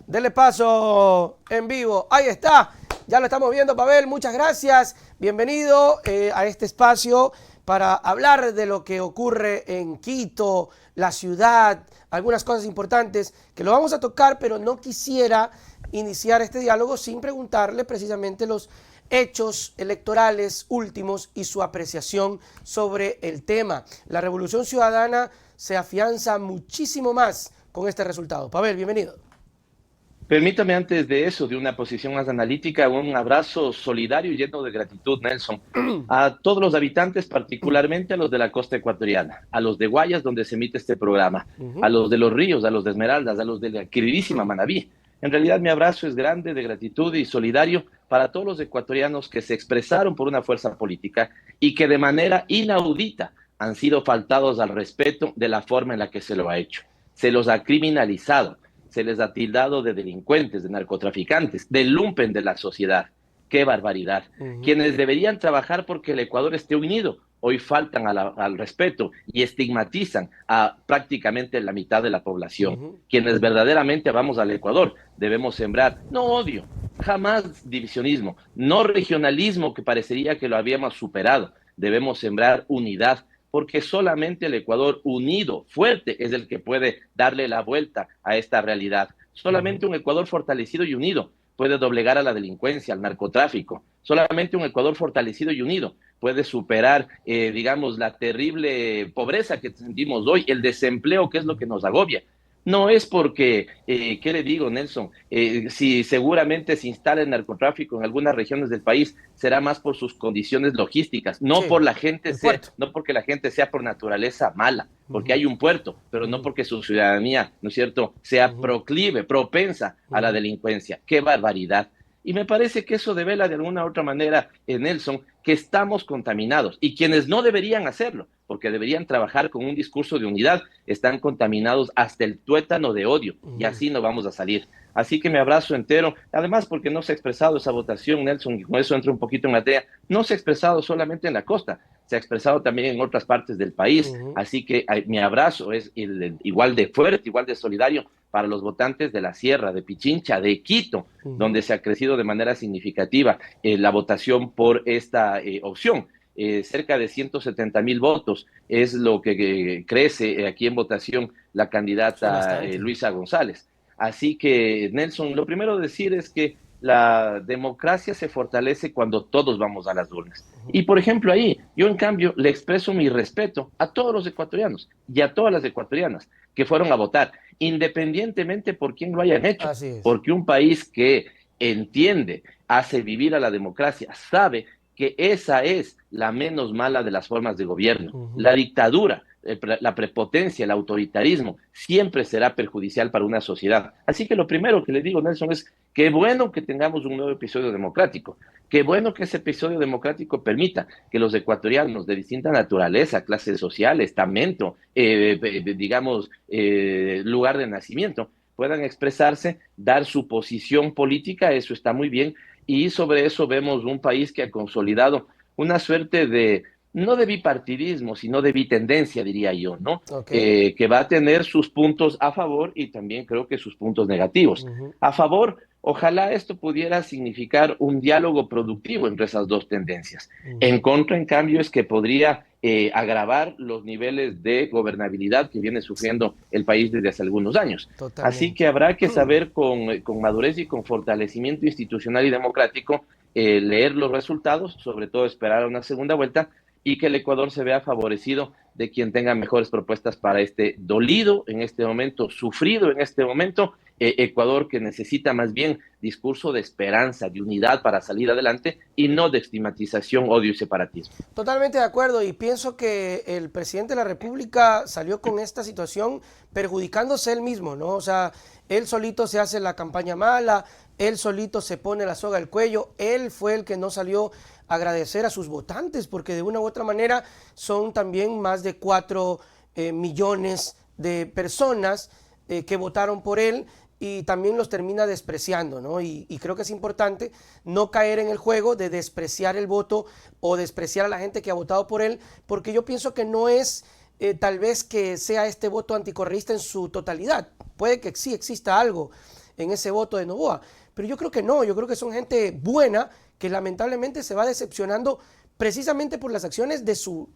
Dele paso en vivo. Ahí está. Ya lo estamos viendo, Pavel. Muchas gracias. Bienvenido a este espacio para hablar de lo que ocurre en Quito, la ciudad, algunas cosas importantes que lo vamos a tocar, pero no quisiera iniciar este diálogo sin preguntarle precisamente los hechos electorales últimos y su apreciación sobre el tema. La Revolución Ciudadana se afianza muchísimo más con este resultado. Pavel, bienvenido. Permítame antes de eso, de una posición más analítica, un abrazo solidario y lleno de gratitud, Nelson, a todos los habitantes, particularmente a los de la costa ecuatoriana, a los de Guayas, donde se emite este programa, a los de Los Ríos, a los de Esmeraldas, a los de la queridísima Manabí. En realidad mi abrazo es grande, de gratitud y solidario para todos los ecuatorianos que se expresaron por una fuerza política y que de manera inaudita han sido faltados al respeto de la forma en la que se lo ha hecho. Se los ha criminalizado, se les ha tildado de delincuentes, de narcotraficantes, de lumpen de la sociedad. ¡Qué barbaridad! Quienes deberían trabajar porque el Ecuador esté unido, hoy faltan al respeto y estigmatizan a prácticamente la mitad de la población. Quienes verdaderamente vamos al Ecuador, debemos sembrar no odio, jamás divisionismo, no regionalismo que parecería que lo habíamos superado. Debemos sembrar unidad, porque solamente el Ecuador unido, fuerte, es el que puede darle la vuelta a esta realidad. Solamente un Ecuador fortalecido y unido puede doblegar a la delincuencia, al narcotráfico. Solamente un Ecuador fortalecido y unido puede superar, digamos, la terrible pobreza que sentimos hoy, el desempleo, que es lo que nos agobia. No es porque, ¿qué le digo, Nelson? Si seguramente se instala el narcotráfico en algunas regiones del país, será más por sus condiciones logísticas, no Sí, por la gente no porque la gente sea por naturaleza mala, porque hay un puerto, pero no porque su ciudadanía, ¿no es cierto?, sea proclive, propensa a la delincuencia. ¡Qué barbaridad! Y me parece que eso devela de alguna u otra manera, Nelson, que estamos contaminados y quienes no deberían hacerlo, porque deberían trabajar con un discurso de unidad, están contaminados hasta el tuétano de odio y así no vamos a salir. Así que me abrazo entero, además porque no se ha expresado esa votación, Nelson, y con eso entro un poquito en materia, no se ha expresado solamente en la costa, se ha expresado también en otras partes del país, así que mi abrazo es igual de fuerte, igual de solidario para los votantes de la Sierra, de Pichincha, de Quito, donde se ha crecido de manera significativa la votación por esta opción. Cerca de 170,000 votos es lo que crece aquí en votación la candidata Luisa González. Así que, Nelson, lo primero a decir es que la democracia se fortalece cuando todos vamos a las urnas. Y, por ejemplo, ahí, yo en cambio le expreso mi respeto a todos los ecuatorianos y a todas las ecuatorianas que fueron a votar, independientemente por quién lo hayan hecho, así es. porque un país que entiende, hace vivir a la democracia, sabe que esa es la menos mala de las formas de gobierno. La dictadura, la prepotencia, el autoritarismo, siempre será perjudicial para una sociedad. Así que lo primero que le digo, Nelson, es qué bueno que tengamos un nuevo episodio democrático. Qué bueno que ese episodio democrático permita que los ecuatorianos de distinta naturaleza, clases sociales, estamento, digamos, lugar de nacimiento, puedan expresarse, dar su posición política, eso está muy bien, y sobre eso vemos un país que ha consolidado una suerte de, no de bipartidismo, sino de bitendencia, diría yo, ¿no? Ok. Que va a tener sus puntos a favor y también creo que sus puntos negativos. A favor, ojalá esto pudiera significar un diálogo productivo entre esas dos tendencias. En contra, en cambio, es que podría agravar los niveles de gobernabilidad que viene sufriendo el país desde hace algunos años. Así Totalmente. que habrá que saber con madurez y con fortalecimiento institucional y democrático leer los resultados, sobre todo esperar a una segunda vuelta y que el Ecuador se vea favorecido de quien tenga mejores propuestas para este dolido en este momento, sufrido en este momento, Ecuador que necesita más bien discurso de esperanza, de unidad para salir adelante y no de estigmatización, odio y separatismo. Totalmente de acuerdo y pienso que el presidente de la República salió con esta situación perjudicándose él mismo, ¿no? O sea, él solito se hace la campaña mala, él solito se pone la soga al cuello, él fue el que no salió a agradecer a sus votantes porque de una u otra manera son también más de 4 millones de personas que votaron por él y también los termina despreciando, ¿no? Y creo que es importante no caer en el juego de despreciar el voto o despreciar a la gente que ha votado por él, porque yo pienso que no es tal vez que sea este voto anticorreísta en su totalidad. Puede que sí exista algo en ese voto de Noboa. Pero yo creo que no, yo creo que son gente buena que lamentablemente se va decepcionando precisamente por las acciones de su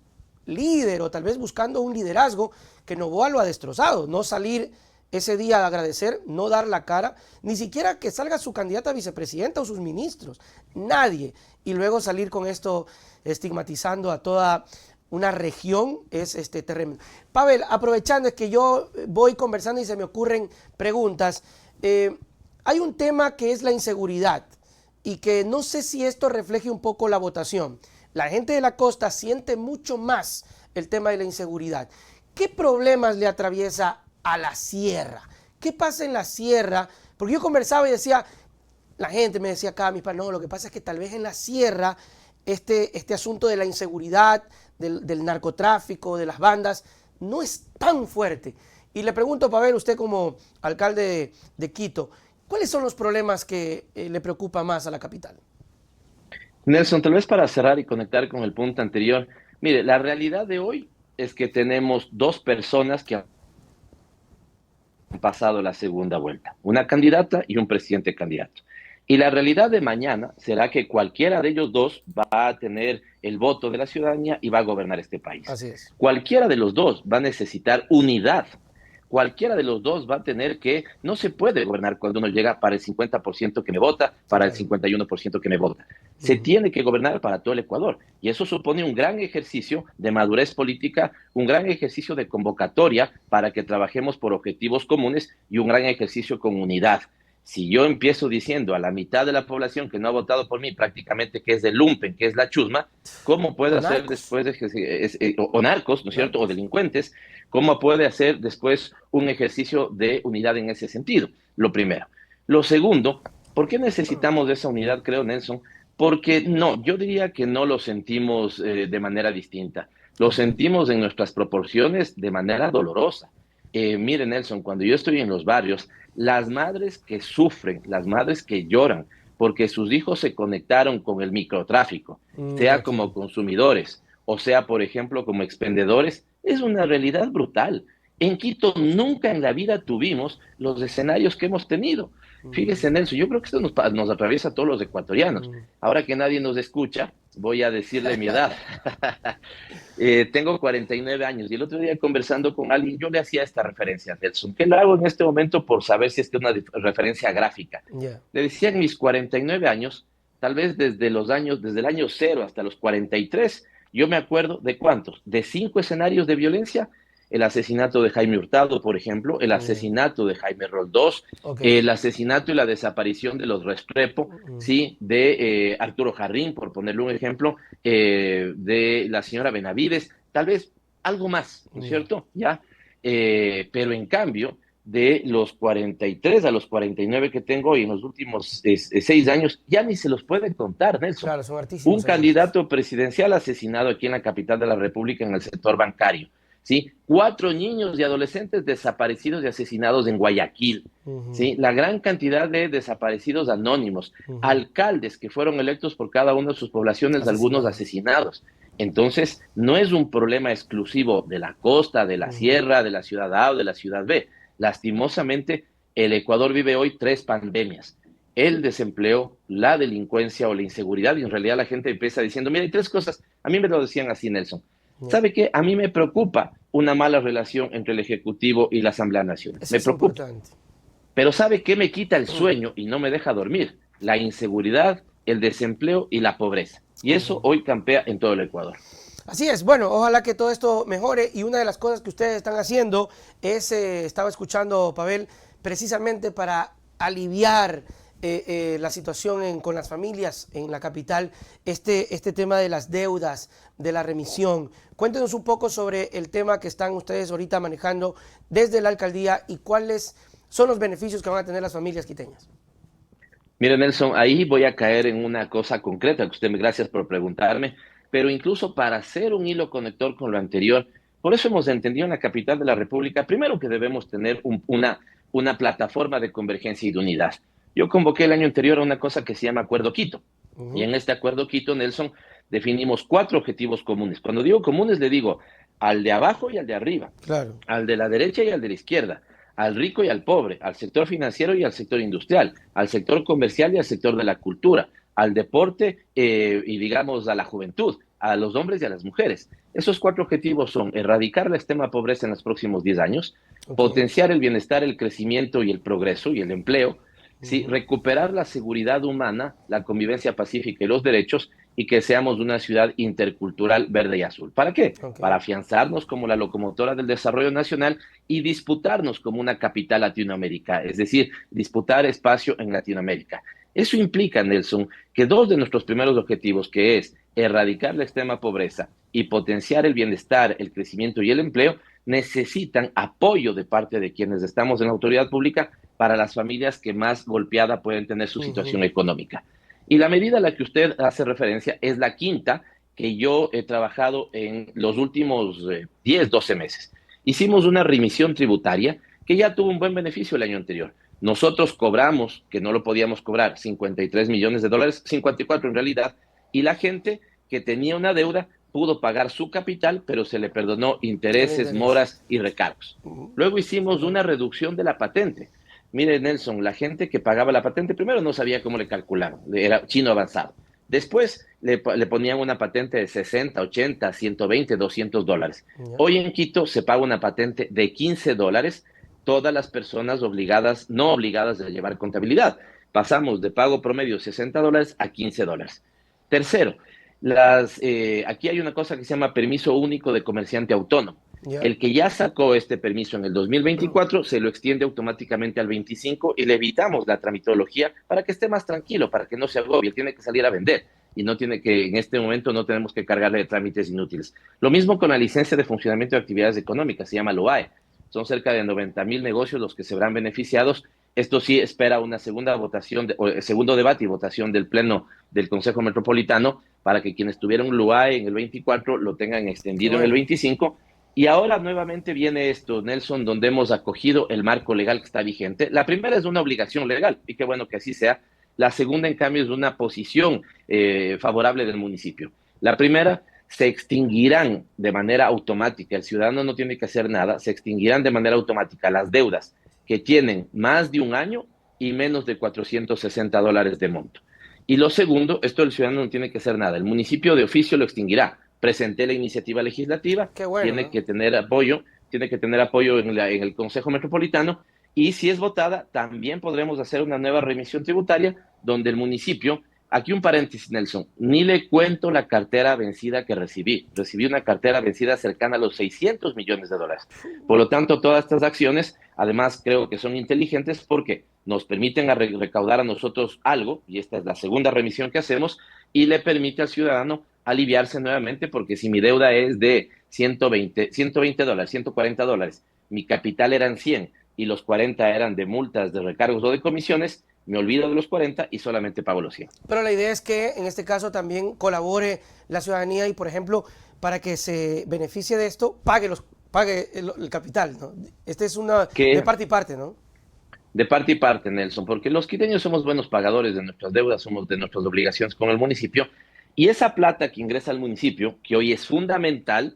líder o tal vez buscando un liderazgo que Noboa lo ha destrozado. No salir ese día a agradecer, no dar la cara, ni siquiera que salga su candidata a vicepresidenta o sus ministros, nadie. Y luego salir con esto estigmatizando a toda una región es tremendo. Pavel, aprovechando es que yo voy conversando y se me ocurren preguntas, hay un tema que es la inseguridad y que no sé si esto refleje un poco la votación. La gente de la costa siente mucho más el tema de la inseguridad. ¿Qué problemas le atraviesa a la sierra? ¿Qué pasa en la sierra? Porque yo conversaba y decía, la gente me decía acá, mis padres, no, lo que pasa es que tal vez en la sierra este asunto de la inseguridad, del narcotráfico, de las bandas, no es tan fuerte. Y le pregunto, Pavel, usted como alcalde de Quito, ¿cuáles son los problemas que le preocupa más a la capital? Nelson, tal vez para cerrar y conectar con el punto anterior, mire, la realidad de hoy es que tenemos dos personas que han pasado la segunda vuelta, una candidata y un presidente candidato. Y la realidad de mañana será que cualquiera de ellos dos va a tener el voto de la ciudadanía y va a gobernar este país. Así es. Cualquiera de los dos va a necesitar unidad. Cualquiera de los dos va a tener que, no se puede gobernar cuando uno llega para el 50% que me vota, para el 51% que me vota. Se tiene que gobernar para todo el Ecuador. Y eso supone un gran ejercicio de madurez política, un gran ejercicio de convocatoria para que trabajemos por objetivos comunes y un gran ejercicio con unidad. Si yo empiezo diciendo a la mitad de la población que no ha votado por mí, prácticamente que es de lumpen, que es la chusma, ¿cómo puede hacer después o narcos, ¿no es cierto?, o delincuentes, cómo puede hacer después un ejercicio de unidad en ese sentido? Lo primero. Lo segundo, ¿por qué necesitamos de esa unidad, creo, Nelson? Porque no, yo diría que no lo sentimos de manera distinta. Lo sentimos en nuestras proporciones de manera dolorosa. Mire, Nelson, cuando yo estoy en los barrios, las madres que sufren, las madres que lloran porque sus hijos se conectaron con el microtráfico, sea como consumidores o sea, por ejemplo, como expendedores, es una realidad brutal. En Quito nunca en la vida tuvimos los escenarios que hemos tenido. Fíjese, Nelson, yo creo que esto nos atraviesa a todos los ecuatorianos. Ahora que nadie nos escucha, voy a decirle mi edad. Tengo 49 años y el otro día conversando con alguien, yo le hacía esta referencia a Nelson, que lo hago en este momento por saber si es que es una referencia gráfica. Le decía en mis 49 años, tal vez desde el año 0 hasta los 43, yo me acuerdo de ¿cuántos? De 5 escenarios de violencia. El asesinato de Jaime Hurtado, por ejemplo, el asesinato de Jaime Roldós, el asesinato y la desaparición de los Restrepo, ¿sí? De Arturo Jarrín, por ponerle un ejemplo, de la señora Benavides, tal vez algo más, ¿no es cierto? ¿Ya? Pero en cambio, de los 43 a los 49 que tengo y en los últimos 6 años, ya ni se los puede contar, Nelson. Claro, son hartísimos. Un candidato presidencial asesinado aquí en la capital de la República en el sector bancario. ¿Sí? 4 niños y adolescentes desaparecidos y asesinados en Guayaquil, ¿sí? La gran cantidad de desaparecidos anónimos, alcaldes que fueron electos por cada una de sus poblaciones, algunos asesinados. Entonces, no es un problema exclusivo de la costa, de la sierra, de la ciudad A o de la ciudad B. Lastimosamente, el Ecuador vive hoy 3 pandemias. El desempleo, la delincuencia o la inseguridad, y en realidad la gente empieza diciendo, mira, hay 3 cosas, a mí me lo decían así, Nelson. ¿Sabe qué? A mí me preocupa una mala relación entre el Ejecutivo y la Asamblea Nacional. Me preocupa. Pero ¿sabe qué me quita el sueño y no me deja dormir? La inseguridad, el desempleo y la pobreza. Y eso hoy campea en todo el Ecuador. Así es, bueno, ojalá que todo esto mejore y una de las cosas que ustedes están haciendo es, estaba escuchando, Pavel, precisamente para aliviar la situación con las familias en la capital, este tema de las deudas, de la remisión. Cuéntenos un poco sobre el tema que están ustedes ahorita manejando desde la alcaldía y cuáles son los beneficios que van a tener las familias quiteñas. Mire, Nelson, ahí voy a caer en una cosa concreta, que usted me gracias por preguntarme, pero incluso para hacer un hilo conector con lo anterior, por eso hemos entendido en la capital de la República, primero que debemos tener una plataforma de convergencia y de unidad. Yo convoqué el año anterior a una cosa que se llama Acuerdo Quito. Y en este Acuerdo Quito, Nelson, definimos 4 objetivos comunes. Cuando digo comunes, le digo al de abajo y al de arriba, al de la derecha y al de la izquierda, al rico y al pobre, al sector financiero y al sector industrial, al sector comercial y al sector de la cultura, al deporte y digamos a la juventud, a los hombres y a las mujeres. Esos cuatro objetivos son erradicar la extrema pobreza en los próximos 10 años, Ok. potenciar el bienestar, el crecimiento y el progreso y el empleo, ¿sí? Ujú. Recuperar la seguridad humana, la convivencia pacífica y los derechos, y que seamos una ciudad intercultural verde y azul. ¿Para qué? Ok. Para afianzarnos como la locomotora del desarrollo nacional y disputarnos como una capital latinoamérica, es decir, disputar espacio en Latinoamérica. Eso implica, Nelson, que dos de nuestros primeros objetivos, que es erradicar la extrema pobreza y potenciar el bienestar, el crecimiento y el empleo, necesitan apoyo de parte de quienes estamos en la autoridad pública para las familias que más golpeada pueden tener su Ujú. situación económica. Y la medida a la que usted hace referencia es la quinta que yo he trabajado en los últimos 10, 12 meses. Hicimos una remisión tributaria que ya tuvo un buen beneficio el año anterior. Nosotros cobramos, que no lo podíamos cobrar, 53 millones de dólares, 54 en realidad, y la gente que tenía una deuda pudo pagar su capital, pero se le perdonó El intereses, interés. moras y recargos. Ujú. Luego hicimos Súper. una reducción de la patente. Mire, Nelson, la gente que pagaba la patente primero no sabía cómo le calculaban, era chino avanzado. Después le ponían una patente de 60, 80, 120, $200. Ya. Hoy en Quito se paga una patente de $15, todas las personas obligadas, no obligadas a llevar contabilidad. Pasamos de pago promedio $60 a $15. Tercero, aquí hay una cosa que se llama permiso único de comerciante autónomo. Ya. El que ya sacó este permiso en el 2024 se lo extiende automáticamente al 25 y le evitamos la tramitología para que esté más tranquilo, para que no se agobie. Él tiene que salir a vender y no tiene que, en este momento no tenemos que cargarle de trámites inútiles. Lo mismo con la licencia de funcionamiento de actividades económicas, se llama LOAE. Son cerca de 90,000 negocios los que se verán beneficiados. Esto sí espera una segunda votación, segundo debate y votación del Pleno del Consejo Metropolitano para que quienes tuvieron LOAE en el 24 lo tengan Qué extendido en el bueno. 25. Y ahora nuevamente viene esto, Nelson, donde hemos acogido el marco legal que está vigente. La primera es una obligación legal, y qué bueno que así sea. La segunda, en cambio, es una posición favorable del municipio. La primera, se extinguirán de manera automática, el ciudadano no tiene que hacer nada, se extinguirán de manera automática las deudas que tienen más de un año y menos de $460 de monto. Y lo segundo, esto el ciudadano no tiene que hacer nada, el municipio de oficio lo extinguirá. Presenté la iniciativa legislativa, Qué bueno, ¿no? tiene que tener apoyo en el Consejo Metropolitano, y si es votada, también podremos hacer una nueva remisión tributaria donde el municipio, aquí un paréntesis, Nelson, ni le cuento la cartera vencida que recibí una cartera vencida cercana a los $600 millones. Por lo tanto, todas estas acciones, además, creo que son inteligentes porque nos permiten recaudar a nosotros algo, y esta es la segunda remisión que hacemos, y le permite al ciudadano aliviarse nuevamente, porque si mi deuda es de $120, $140, mi capital eran 100 y los 40 eran de multas, de recargos o de comisiones, me olvido de los 40 y solamente pago los 100. Pero la idea es que en este caso también colabore la ciudadanía y, por ejemplo, para que se beneficie de esto, pague el capital, ¿no? Este es una de Que parte y parte, ¿no? de parte y parte, Nelson, porque los quiteños somos buenos pagadores de nuestras deudas, somos de nuestras obligaciones con el municipio, y esa plata que ingresa al municipio, que hoy es fundamental,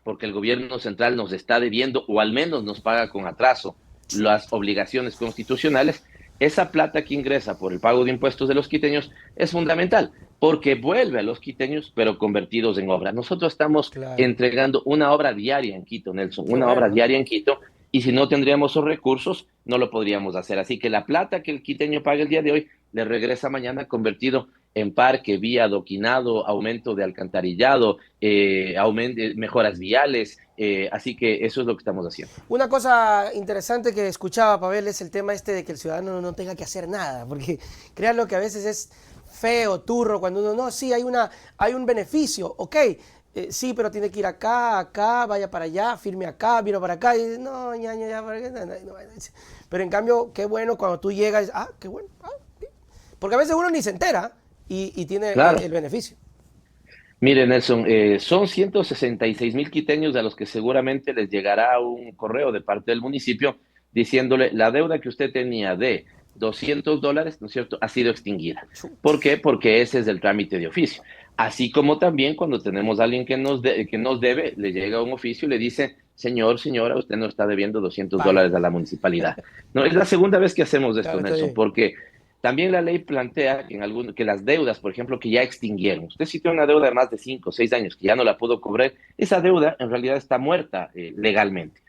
porque el gobierno central nos está debiendo, o al menos nos paga con atraso, las obligaciones constitucionales, esa plata que ingresa por el pago de impuestos de los quiteños es fundamental, porque vuelve a los quiteños, pero convertidos en obra. Nosotros estamos Claro. entregando una obra diaria en Quito, Nelson, Qué una obra bueno, ¿no? diaria en Quito, y si no tendríamos esos recursos, no lo podríamos hacer. Así que la plata que el quiteño paga el día de hoy le regresa mañana convertido en parque, vía, adoquinado, aumento de alcantarillado, mejoras viales. Así que eso es lo que estamos haciendo. Una cosa interesante que escuchaba, Pavel, es el tema este de que el ciudadano no tenga que hacer nada, porque créanlo que a veces es feo, turro, cuando uno, no, sí, hay un beneficio, ok, sí, pero tiene que ir acá, acá, vaya para allá, firme acá, vino para acá, y no, ya, para qué, pero en cambio, qué bueno cuando tú llegas, qué bueno, sí. Porque a veces uno ni se entera y tiene Claro. el beneficio. Mire, Nelson, son 166,000 quiteños a los que seguramente les llegará un correo de parte del municipio diciéndole la deuda que usted tenía de $200, ¿no es cierto?, ha sido extinguida. ¿Por qué? Porque ese es el trámite de oficio. Así como también cuando tenemos a alguien que nos debe, le llega un oficio y le dice, señor, señora, usted no está debiendo 200 Pague. dólares a la municipalidad. No, es la segunda vez que hacemos esto, Claro, está Nelson, bien. porque también la ley plantea que, que las deudas, por ejemplo, que ya extinguieron, usted si tiene una deuda de más de 5 o 6 años que ya no la pudo cobrar, esa deuda en realidad está muerta legalmente,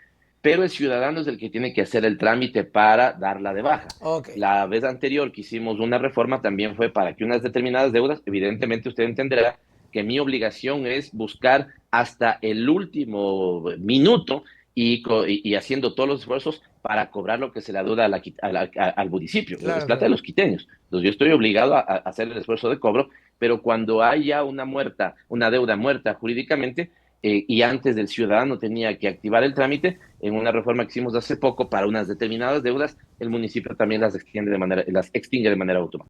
pero el ciudadano es el que tiene que hacer el trámite para darla de baja. Ok. La vez anterior que hicimos una reforma también fue para que unas determinadas deudas, evidentemente usted entenderá que mi obligación es buscar hasta el último minuto y haciendo todos los esfuerzos para cobrar lo que se le deuda al municipio. Es Claro, plata de claro. los quiteños. Entonces yo estoy obligado a hacer el esfuerzo de cobro, pero cuando haya una deuda muerta jurídicamente, y antes del ciudadano tenía que activar el trámite, en una reforma que hicimos hace poco para unas determinadas deudas, el municipio también las extingue de manera automática.